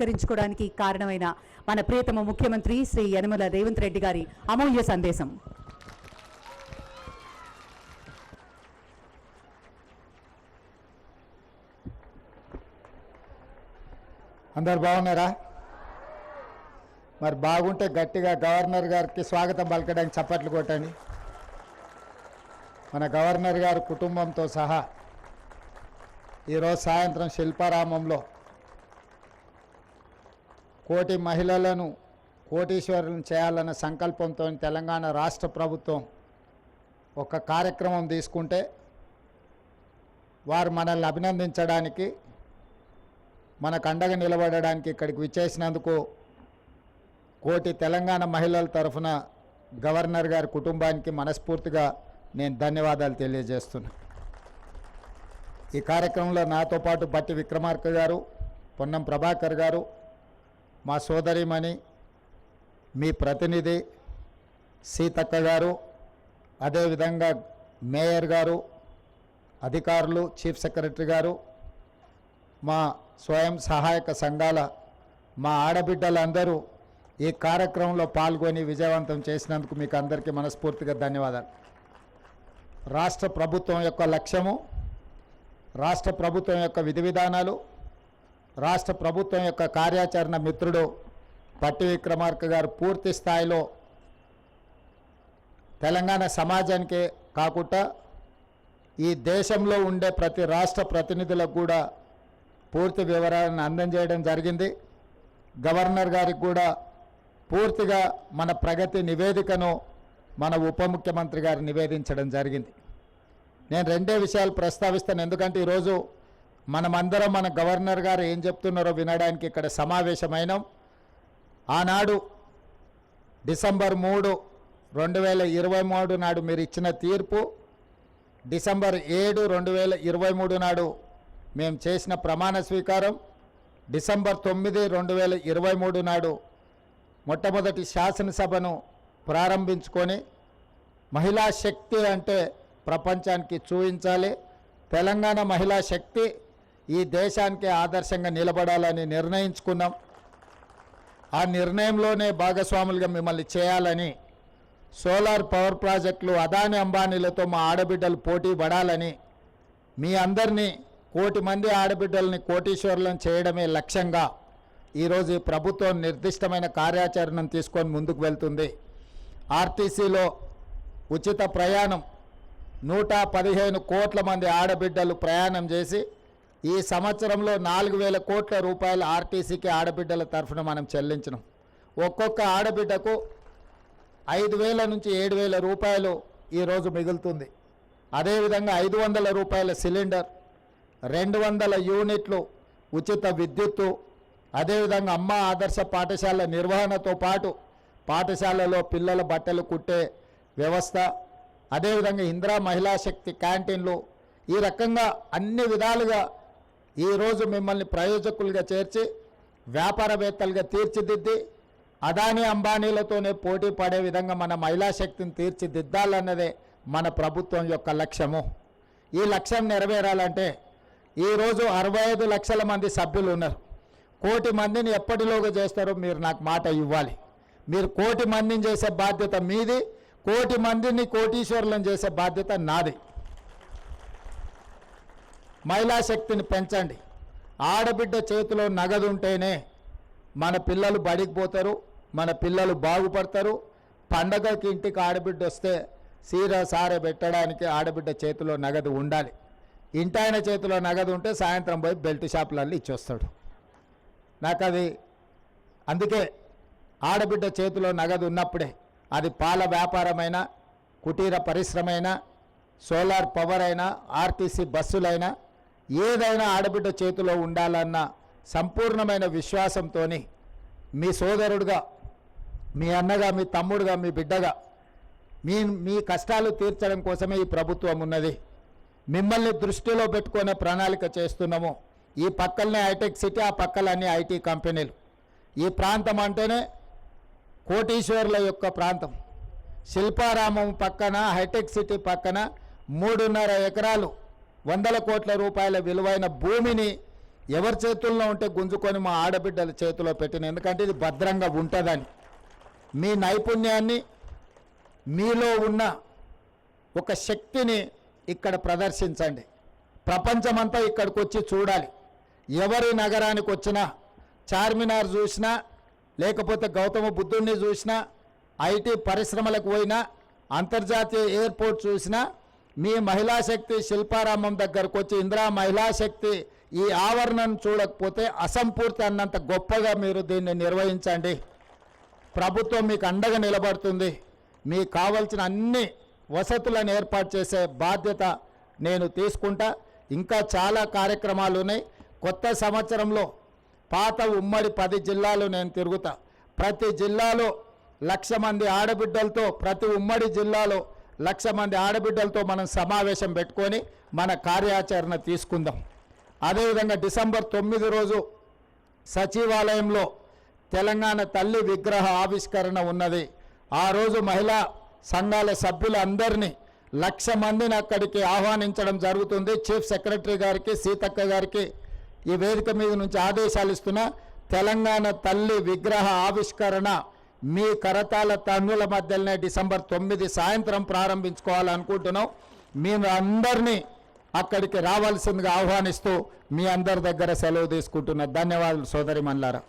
ఆవిష్కరించుకోవడానికి కారణమైన మన ప్రియతమ ముఖ్యమంత్రి శ్రీ యనమల రేవంత్ రెడ్డి గారి అమూల్య సందేశం. అందరు బాగున్నారా? మరి బాగుంటే గట్టిగా గవర్నర్ గారికి స్వాగతం పలకడానికి చప్పట్లు కొట్టండి. మన గవర్నర్ గారు కుటుంబంతో సహా ఈరోజు సాయంత్రం శిల్పారామంలో కోటి మహిళలను కోటీశ్వరులను చేయాలన్న సంకల్పంతో తెలంగాణ రాష్ట్ర ప్రభుత్వం ఒక కార్యక్రమం తీసుకుంటే వారు మనల్ని అభినందించడానికి, మనకు అండగా నిలబడడానికి ఇక్కడికి విచ్చేసినందుకు కోటి తెలంగాణ మహిళల తరఫున గవర్నర్ గారి కుటుంబానికి మనస్ఫూర్తిగా నేను ధన్యవాదాలు తెలియజేస్తున్నా. ఈ కార్యక్రమంలో నాతో పాటు బట్టి విక్రమార్క గారు, పొన్నం ప్రభాకర్ గారు, మా సోదరిమణి మీ ప్రతినిధి సీతక్క గారు, అదేవిధంగా మేయర్ గారు, అధికారులు, చీఫ్ సెక్రటరీ గారు, మా స్వయం సహాయక సంఘాల మా ఆడబిడ్డలందరూ ఈ కార్యక్రమంలో పాల్గొని విజయవంతం చేసినందుకు మీకు అందరికీ మనస్ఫూర్తిగా ధన్యవాదాలు. రాష్ట్ర ప్రభుత్వం యొక్క లక్ష్యము, రాష్ట్ర ప్రభుత్వం యొక్క విధి విధానాలు, రాష్ట్ర ప్రభుత్వం యొక్క కార్యాచరణ మిత్రుడు పట్టి విక్రమార్క గారు పూర్తి స్థాయిలో తెలంగాణ సమాజానికే కాకుండా ఈ దేశంలో ఉండే ప్రతి రాష్ట్ర ప్రతినిధులకు కూడా పూర్తి వివరాలను అందజేయడం జరిగింది. గవర్నర్ గారికి కూడా పూర్తిగా మన ప్రగతి నివేదికను మన ఉప ముఖ్యమంత్రి గారు నివేదించడం జరిగింది. నేను రెండే విషయాలు ప్రస్తావిస్తాను, ఎందుకంటే ఈరోజు మనమందరం మన గవర్నర్ గారు ఏం చెప్తున్నారో వినడానికి ఇక్కడ సమావేశమైనాం. ఆనాడు డిసెంబర్ 3, 2023 నాడు మీరు ఇచ్చిన తీర్పు, డిసెంబర్ 7, 2023 నాడు మేము చేసిన ప్రమాణ స్వీకారం, డిసెంబర్ 9, 2023 నాడు మొట్టమొదటి శాసనసభను ప్రారంభించుకొని మహిళా శక్తి అంటే ప్రపంచానికి చూపించాలి, తెలంగాణ మహిళా శక్తి ఈ దేశానికి ఆదర్శంగా నిలబడాలని నిర్ణయించుకున్నాం. ఆ నిర్ణయంలోనే భాగస్వాములుగా మిమ్మల్ని చేయాలని, సోలార్ పవర్ ప్రాజెక్టులు అదాని అంబానీలతో మా ఆడబిడ్డలు పోటీ పడాలని, మీ అందరినీ 1 కోటి మంది ఆడబిడ్డల్ని కోటీశ్వరులను చేయడమే లక్ష్యంగా ఈరోజు ఈ ప్రభుత్వం నిర్దిష్టమైన కార్యాచరణను తీసుకొని ముందుకు వెళ్తుంది. ఆర్టీసీలో ఉచిత ప్రయాణం 115 కోట్ల మంది ఆడబిడ్డలు ప్రయాణం చేసి ఈ సంవత్సరంలో 4,000 కోట్ల రూపాయలు ఆర్టీసీకి ఆడబిడ్డల తరఫున మనం చెల్లించినాం. ఒక్కొక్క ఆడబిడ్డకు 5,000 నుంచి 7,000 రూపాయలు ఈరోజు మిగులుతుంది. అదేవిధంగా 500 రూపాయల సిలిండర్, 200 యూనిట్లు ఉచిత విద్యుత్తు, అదేవిధంగా అమ్మ ఆదర్శ పాఠశాల నిర్వహణతో పాటు పాఠశాలలో పిల్లల బట్టలు కుట్టే వ్యవస్థ, అదేవిధంగా ఇందిరా మహిళా శక్తి క్యాంటీన్లు, ఈ రకంగా అన్ని విధాలుగా ఈరోజు మిమ్మల్ని ప్రయోజకులుగా చేర్చి వ్యాపారవేత్తలుగా తీర్చిదిద్ది అదాని అంబానీలతోనే పోటీ పడే విధంగా మన మహిళా శక్తిని తీర్చిదిద్దాలన్నదే మన ప్రభుత్వం యొక్క లక్ష్యము. ఈ లక్ష్యం నెరవేరాలంటే ఈరోజు 65 లక్షల మంది సభ్యులు ఉన్నారు. 1 కోటి మందిని ఎప్పటిలోగా చేస్తారో మీరు నాకు మాట ఇవ్వాలి. మీరు 1 కోటి మందిని చేసే బాధ్యత మీది, 1 కోటి మందిని కోటీశ్వరులను చేసే బాధ్యత నాది. మహిళా శక్తిని పెంచండి. ఆడబిడ్డ చేతిలో నగదు ఉంటేనే మన పిల్లలు బడికి పోతారు, మన పిల్లలు బాగుపడతారు. పండగకి ఇంటికి ఆడబిడ్డ వస్తే సీర సారె పెట్టడానికి ఆడబిడ్డ చేతిలో నగదు ఉండాలి. ఇంటాయన చేతిలో నగదు ఉంటే సాయంత్రం పోయి బెల్ట్ షాపులలో ఇచ్చొస్తాడు. నాకు అది అందుకే ఆడబిడ్డ చేతిలో నగదు ఉన్నప్పుడే అది పాల వ్యాపారమైనా, కుటీర పరిశ్రమైనా, సోలార్ పవర్ అయినా, ఆర్టీసీ బస్సులైనా ఏదైనా ఆడబిడ్డ చేతిలో ఉండాలన్న సంపూర్ణమైన విశ్వాసంతో మీ సోదరుడుగా, మీ అన్నగా, మీ తమ్ముడుగా, మీ బిడ్డగా మీ కష్టాలు తీర్చడం కోసమే ఈ ప్రభుత్వం ఉన్నది. మిమ్మల్ని దృష్టిలో పెట్టుకునే ప్రణాళిక చేస్తున్నాము. ఈ పక్కలనే హైటెక్ సిటీ, ఆ పక్కలన్నీ ఐటీ కంపెనీలు. ఈ ప్రాంతం అంటేనే కోటీశ్వరుల యొక్క ప్రాంతం. శిల్పారామం పక్కన, హైటెక్ సిటీ పక్కన 3.5 ఎకరాలు 100 కోట్ల రూపాయల విలువైన భూమిని ఎవరి చేతుల్లో ఉంటే గుంజుకొని మా ఆడబిడ్డల చేతిలో పెట్టిన, ఎందుకంటే ఇది భద్రంగా ఉంటుందని. మీ నైపుణ్యాన్ని, మీలో ఉన్న ఒక శక్తిని ఇక్కడ ప్రదర్శించండి. ప్రపంచమంతా ఇక్కడికి వచ్చి చూడాలి. ఎవరి నగరానికి వచ్చినా, చార్మినార్ చూసినా, లేకపోతే గౌతమ బుద్ధుడిని చూసినా, ఐటీ పరిశ్రమలకు పోయినా, అంతర్జాతీయ ఎయిర్పోర్ట్ చూసినా, మీ మహిళా శక్తి శిల్పారామం దగ్గరకు వచ్చి ఇందిరా మహిళా శక్తి ఈ ఆవరణను చూడకపోతే అసంపూర్తి అన్నంత గొప్పగా మీరు దీన్ని నిర్వహించండి. ప్రభుత్వం మీకు అండగా నిలబడుతుంది. మీకు కావాల్సిన అన్ని వసతులను ఏర్పాటు చేసే బాధ్యత నేను తీసుకుంటా. ఇంకా చాలా కార్యక్రమాలు ఉన్నాయి. కొత్త సంవత్సరంలో పాత ఉమ్మడి 10 జిల్లాలు నేను తిరుగుతా. ప్రతి జిల్లాలో 1,00,000 మంది ఆడబిడ్డలతో, ప్రతి ఉమ్మడి జిల్లాలో 1,00,000 మంది ఆడబిడ్డలతో మనం సమావేశం పెట్టుకొని మన కార్యాచరణ తీసుకుందాం. అదేవిధంగా డిసెంబర్ 9 రోజు సచివాలయంలో తెలంగాణ తల్లి విగ్రహ ఆవిష్కరణ ఉన్నది. ఆ రోజు మహిళా సంఘాల సభ్యులందరినీ 1,00,000 మందిని అక్కడికి ఆహ్వానించడం జరుగుతుంది. చీఫ్ సెక్రటరీ గారికి, సీతక్క గారికి ఈ వేదిక మీద నుంచి ఆదేశాలు ఇస్తున్నా. తెలంగాణ తల్లి విగ్రహ ఆవిష్కరణ మీ కరతాల తన్నుల మధ్యలోనే డిసెంబర్ 9 సాయంత్రం ప్రారంభించుకోవాలనుకుంటున్నాం. మేము అందరినీ అక్కడికి రావాల్సిందిగా ఆహ్వానిస్తూ మీ అందరి దగ్గర సెలవు తీసుకుంటున్నా. ధన్యవాదాలు సోదరి మల్లారా.